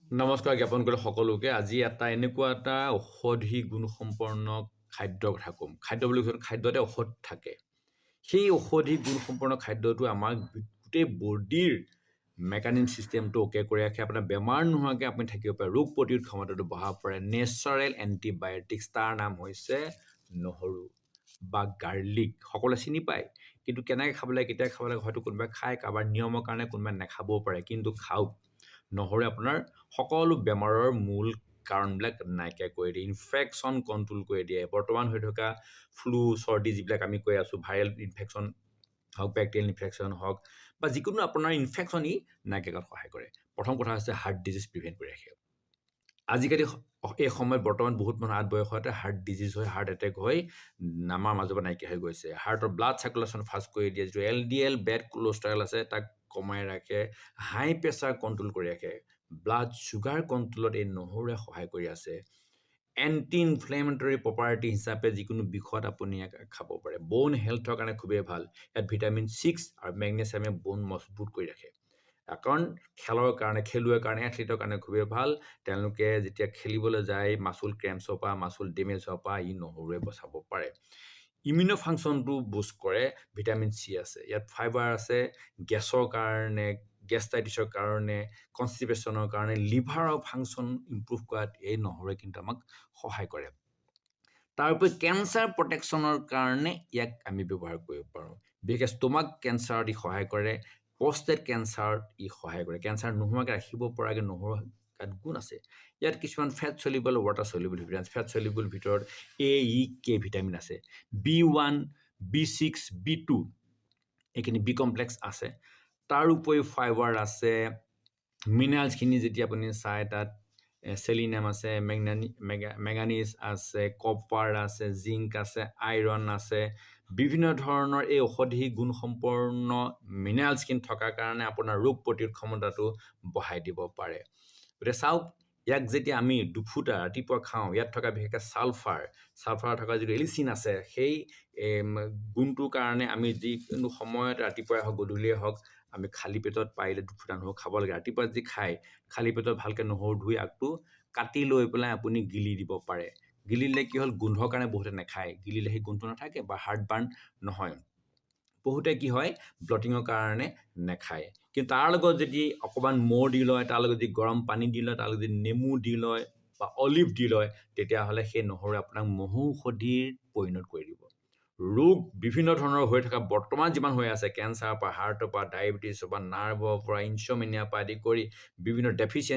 নমস্কাৰ জ্ঞাপন কৰিলোঁ সকলোকে। আজি এনেকুৱা এটা ঔষধি গুণসম্পন্ন খাদ্যৰ কথা ক'ম। খাদ্য বুলি কৈছোঁ, খাদ্যতে ঔষধ থাকে। সেই ঔষধি গুণসম্পন্ন খাদ্যটো আমাক গোটেই বডিৰ মেকানিজম চিষ্টেমটো অ'কে কৰি ৰাখে। আপোনাৰ বেমাৰ নোহোৱাকৈ আপুনি থাকিব পাৰে, ৰোগ প্ৰতিৰোধ ক্ষমতাটো বঢ়াব পাৰে। নেচাৰেল এণ্টিবায়'টিক্স, তাৰ নাম হৈছে নহৰু বা গাৰ্লিক। সকলোৱে চিনি পায়, কিন্তু কেনেকৈ খাব লাগে, কেতিয়া খাব লাগে, হয়তো কোনোবাই খায়, কাৰোবাৰ নিয়মৰ কাৰণে কোনোবাই নাখাবও পাৰে, কিন্তু খাওক। নহৰুৱে আপোনাৰ সকলো বেমাৰৰ মূল কাৰণবিলাক নাইকিয়া কৰি দিয়ে, ইনফেকশ্যন কণ্ট্ৰল কৰি দিয়ে। বৰ্তমান হৈ থকা ফ্লু, চৰ্দি যিবিলাক আমি কৈ আছোঁ, ভাইৰেল ইনফেকশ্যন হওক, বেক্টেৰিয়েল ইনফেকশ্যন হওক বা যিকোনো আপোনাৰ ইনফেকশ্যন নাইকিয়া কৰাত সহায় কৰে। প্ৰথম কথা হৈছে হাৰ্ট ডিজিজ প্ৰিভেণ্ট কৰি ৰাখে। আজিকালি এই সময়ত বৰ্তমান বহুত মানুহ 8 বয়সতে হাৰ্ট ডিজিজ হৈ, হাৰ্ট এটেক হৈ আমাৰ মাজৰ পৰা নাইকিয়া হৈ গৈছে। হাৰ্টৰ ব্লাড চাৰ্কুলেশ্যন ফাষ্ট কৰি দিয়ে, যিটো LDL বেড কোলেষ্ট্ৰল আছে তাক কমাই ৰাখে, হাই প্ৰেছাৰ কণ্ট্ৰল কৰি ৰাখে, ব্লাড ছুগাৰ কণ্ট্ৰলত এই নহৰুৱে সহায় কৰি আছে। এণ্টি ইনফ্লেমেটৰী প্ৰপাৰ্টি হিচাপে যিকোনো বিষত আপুনি খাব পাৰে। ব'ন হেল্থৰ কাৰণে খুবেই ভাল। ইয়াত ভিটামিন 6 আৰু মেগনেছিয়ামে ব'ন মজবুত কৰি ৰাখে। কাৰণ খেলৰ কাৰণে, খেলুৱৈৰ কাৰণে, এথলিটৰ কাৰণে খুবেই ভাল। তেওঁলোকে যেতিয়া খেলিবলৈ যায়, মাচুল ক্ৰেম্পছৰ পৰা, মাচুল ডেমেজ হোৱাৰ পৰা নহৰুৱে বচাব পাৰে। ইমিউনো ফাংচনটো বুষ্ট কৰে, ভিটামিন C আছে। ইয়াত ফাইবাৰ আছে, গেছৰ কাৰণে, গেষ্টাইটিছৰ কাৰণে, কনষ্টিপেশ্যনৰ কাৰণে, লিভাৰৰ ফাংচন ইম্প্ৰুভ কৰাত এই নহৰুৱে কিন্তু আমাক সহায় কৰে। তাৰ উপৰি কেঞ্চাৰ প্ৰটেকশ্যনৰ কাৰণে ইয়াক আমি ব্যৱহাৰ কৰিব পাৰোঁ। বিশেষকৈ ষ্টমাক কেঞ্চাৰত ই সহায় কৰে, প্ৰষ্টেট কেঞ্চাৰত ই সহায় কৰে। কেঞ্চাৰ নোহোৱাকৈ ৰাখিব পৰাকৈ নহৰু গাত গুণ আছে। ইয়াত কিছুমান fat soluble, water soluble vitamin. Fat soluble ভিতৰত A-E-K ভিটামিন আছে, B1, B6, B2 এইখিনি বি কমপ্লেক্স আছে। তাৰ উপৰি ফাইবাৰ আছে, মিনাৰেলছখিনি যেতিয়া আপুনি চায় তাত চেলিনাম আছে, মেংগানিজ আছে, কপাৰ আছে, জিংক আছে, আইৰণ আছে। বিভিন্ন ধৰণৰ এই ঔষধি গুণসম্পন্ন মিনাৰেলছখিনি থকাৰ কাৰণে আপোনাৰ ৰোগ প্ৰতিৰোধ ক্ষমতাটো বঢ়াই দিব পাৰে। গতিকে চাওক, ইয়াক যেতিয়া আমি দুফুটা ৰাতিপুৱা খাওঁ, ইয়াত থকা বিশেষকৈ ছালফাৰ থকা যিটো এলিচিন আছে, সেই গুণটোৰ কাৰণে আমি যিকোনো সময়ত ৰাতিপুৱাই হওক, গধূলিয়ে হওক, আমি খালী পেটত পাৰিলে দুফুটা নহৰু খাব লাগে। ৰাতিপুৱা যদি খায়, খালী পেটত ভালকৈ নহৰু ধুই আগটো কাটি লৈ পেলাই আপুনি গিলি দিব পাৰে। গিলিলে কি হ'ল, গোন্ধৰ কাৰণে বহুতে নাখায়, গিলিলে সেই গোন্ধটো নাথাকে বা হাৰ্ট বাৰ্ণ নহয়। বহুতে কি হয়, ব্লটিঙৰ কাৰণে নাখায়। কিন্তু তাৰ লগত যদি অকণমান মৌ দি লয়, তাৰ লগত যদি গৰম পানী দি লয়, তাৰ লগত যদি নেমু দি লয় বা অলিভ দি লয়, তেতিয়াহ'লে সেই নহৰুৱে আপোনাক মহৌষধিৰ পৰিণত কৰি দিব। ৰোগ বিভিন্ন ধৰণৰ হৈ থকা বৰ্তমান যিমান হৈ আছে, কেঞ্চাৰৰ পৰা, হাৰ্টৰ পৰা, ডায়েবেটিছৰ পৰা, নাৰ্ভৰ পৰা, ইনছ'মেনিয়াৰ পৰা আদি কৰি বিভিন্ন ডেফিচিয়েঞ্চি